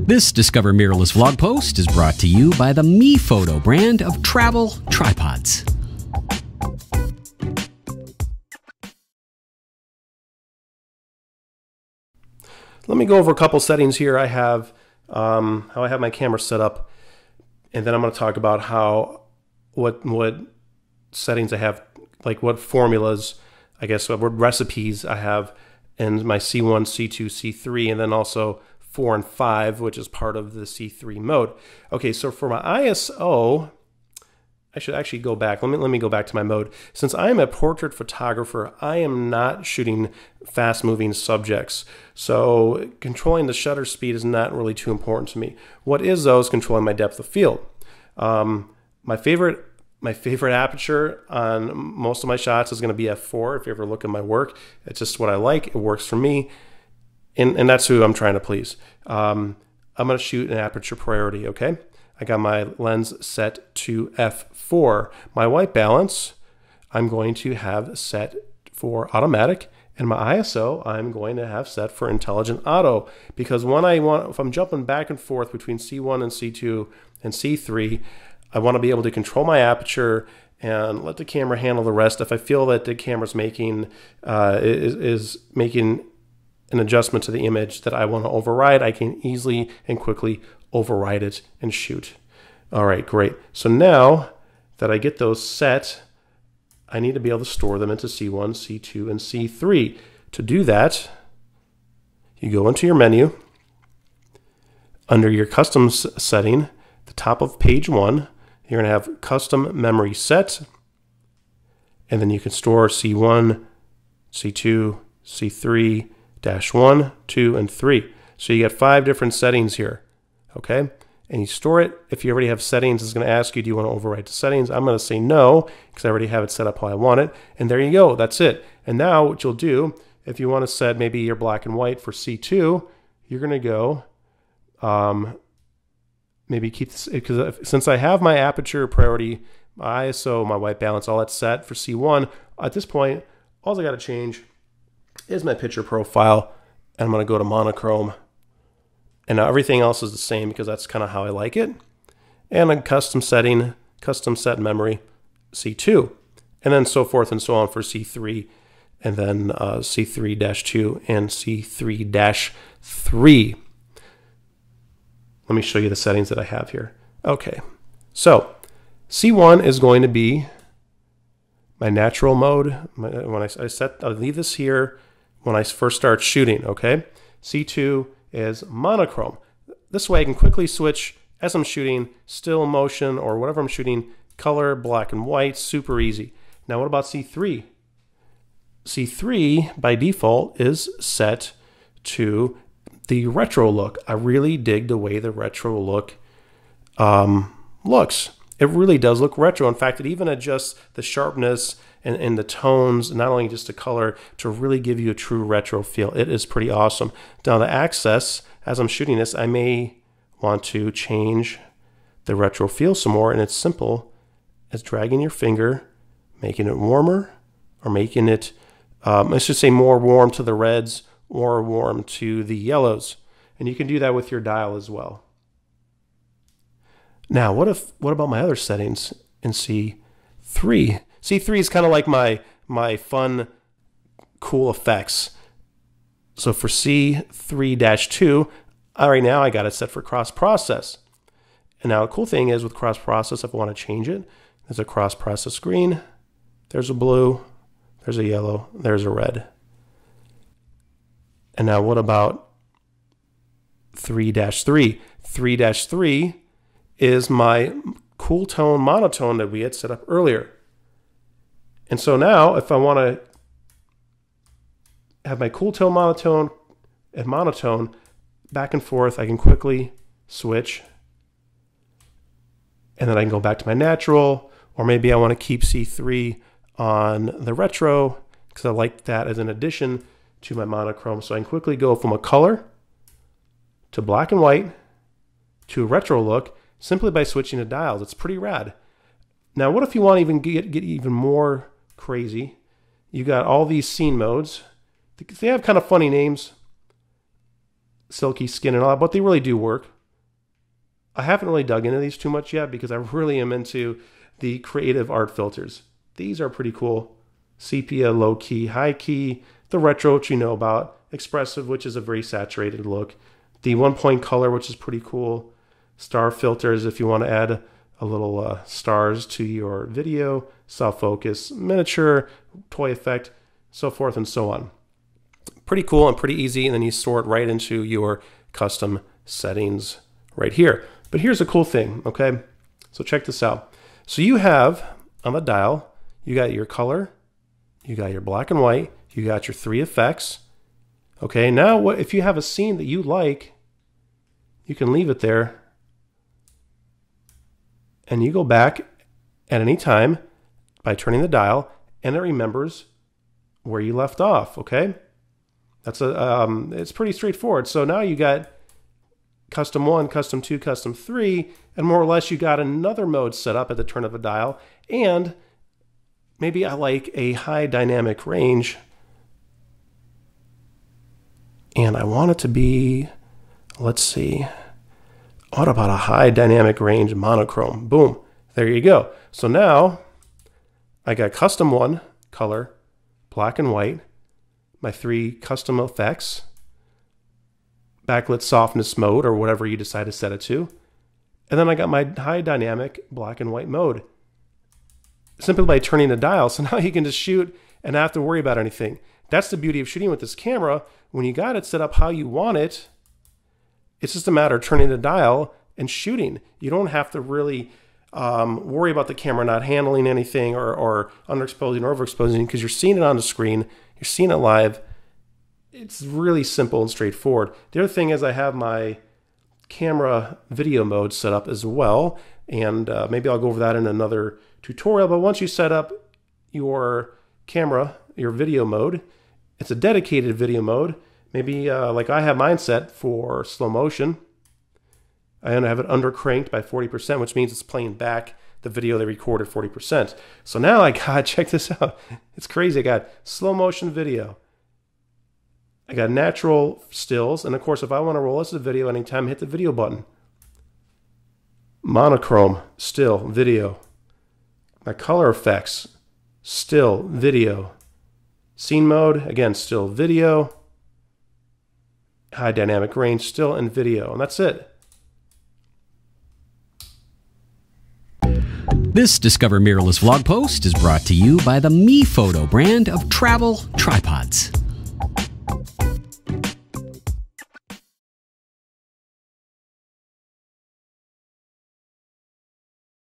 This Discover Mirrorless vlog post is brought to you by the MePhoto brand of travel tripods. Let me go over a couple settings here. I have how I have my camera set up, and then I'm going to talk about what settings I have, like what formulas, I guess, what recipes I have in my C1, C2, C3, and then also 4 and 5, which is part of the C3 mode. Okay, so for my ISO, I should actually go back. Let me go back to my mode. Since I am a portrait photographer, I am not shooting fast-moving subjects. So controlling the shutter speed is not really too important to me. What is, though, is controlling my depth of field. My favorite aperture on most of my shots is going to be f4. If you ever look at my work, it's just what I like. It works for me, and that's who I'm trying to please. I'm going to shoot an aperture priority, okay? I got my lens set to f4. My white balance, I'm going to have set for automatic, and my ISO, I'm going to have set for intelligent auto, because if I'm jumping back and forth between C1 and C2 and C3, I want to be able to control my aperture and let the camera handle the rest. If I feel that the camera's making making an adjustment to the image that I want to override, I can easily and quickly override it and shoot. All right, great. So now that I get those set, I need to be able to store them into C1, C2, and C3. To do that, you go into your menu, under your custom setting, the top of page 1, you're going to have custom memory set, and then you can store C1, C2, C3, -1, 2, and 3. So you got 5 different settings here, okay? And you store it. If you already have settings, it's going to ask you, do you want to overwrite the settings? I'm going to say no, because I already have it set up how I want it. And there you go. That's it. And now what you'll do, if you want to set maybe your black and white for C2, you're going to go, maybe keep this, because since I have my aperture priority, my ISO, my white balance, all that's set for C1, at this point, all I got to change is my picture profile, and I'm going to go to monochrome. And now everything else is the same because that's kind of how I like it. And a custom setting, custom set memory, C2. And then so forth and so on for C3, and then C3-2 and C3-3. Let me show you the settings that I have here. Okay, so C1 is going to be my natural mode. I'll leave this here when I first start shooting, okay? C2 is monochrome. This way I can quickly switch as I'm shooting, still motion or whatever I'm shooting, color, black and white, super easy. Now what about C3? C3 by default is set to the retro look. I really dig the way the retro look looks. It really does look retro. In fact, it even adjusts the sharpness and the tones, not only just the color, to really give you a true retro feel. It is pretty awesome. Now the access, as I'm shooting this, I may want to change the retro feel some more, and it's simple as dragging your finger, making it warmer, or making it, let's just say more warm to the reds, or warm to the yellows. And you can do that with your dial as well. Now, what about my other settings in C3? C3 is kind of like my fun, cool effects. So for C3-2, right now I got it set for cross-process. And now the cool thing is with cross-process, if I want to change it, there's a cross-process green, there's a blue, there's a yellow, there's a red. And now what about 3-3? 3-3 is my cool tone monotone that we had set up earlier. And so now if I want to have my cool tone monotone and monotone back and forth, I can quickly switch, and then I can go back to my natural, or maybe I want to keep C3 on the retro because I like that as an addition to my monochrome. So I can quickly go from a color to black and white to a retro look simply by switching the dials. It's pretty rad. Now, what if you want to even get even more crazy? You got all these scene modes. They have kind of funny names, silky skin and all that, but they really do work. I haven't really dug into these too much yet because I really am into the creative art filters. These are pretty cool. Sepia, low key, high key, the retro, which you know about, expressive, which is a very saturated look, the 1-point color, which is pretty cool, star filters if you want to add a little stars to your video, soft focus, miniature, toy effect, so forth and so on. Pretty cool and pretty easy, and then you store it right into your custom settings right here. But here's a cool thing, okay? So check this out. So you have on the dial, you got your color, you got your black and white, you got your 3 effects. Okay, now what if you have a scene that you like, you can leave it there and you go back at any time by turning the dial and it remembers where you left off, okay? That's it's pretty straightforward. So now you got custom 1, custom 2, custom 3, and more or less you got another mode set up at the turn of a dial. And maybe I like a high dynamic range and I want it to be, let's see, what about a high dynamic range monochrome? Boom, there you go. So now I got custom 1 color, black and white, my 3 custom effects, backlit softness mode or whatever you decide to set it to. And then I got my high dynamic black and white mode simply by turning the dial. So now you can just shoot and not have to worry about anything. That's the beauty of shooting with this camera. When you got it set up how you want it, it's just a matter of turning the dial and shooting. You don't have to really worry about the camera not handling anything or underexposing or overexposing because you're seeing it on the screen, you're seeing it live. It's really simple and straightforward. The other thing is I have my camera video mode set up as well, and maybe I'll go over that in another tutorial. But once you set up your camera, your video mode, it's a dedicated video mode. Maybe like I have mine set for slow motion. I have it undercranked by 40%, which means it's playing back the video they recorded 40%. So now I got, check this out. It's crazy. I got slow motion video. I got natural stills. And of course, if I want to roll this video anytime, hit the video button. Monochrome, still, video. My color effects, still, video. Scene mode, again, still, video. High dynamic range, still, and video. And that's it. This Discover Mirrorless vlog post is brought to you by the MePhoto brand of travel tripods.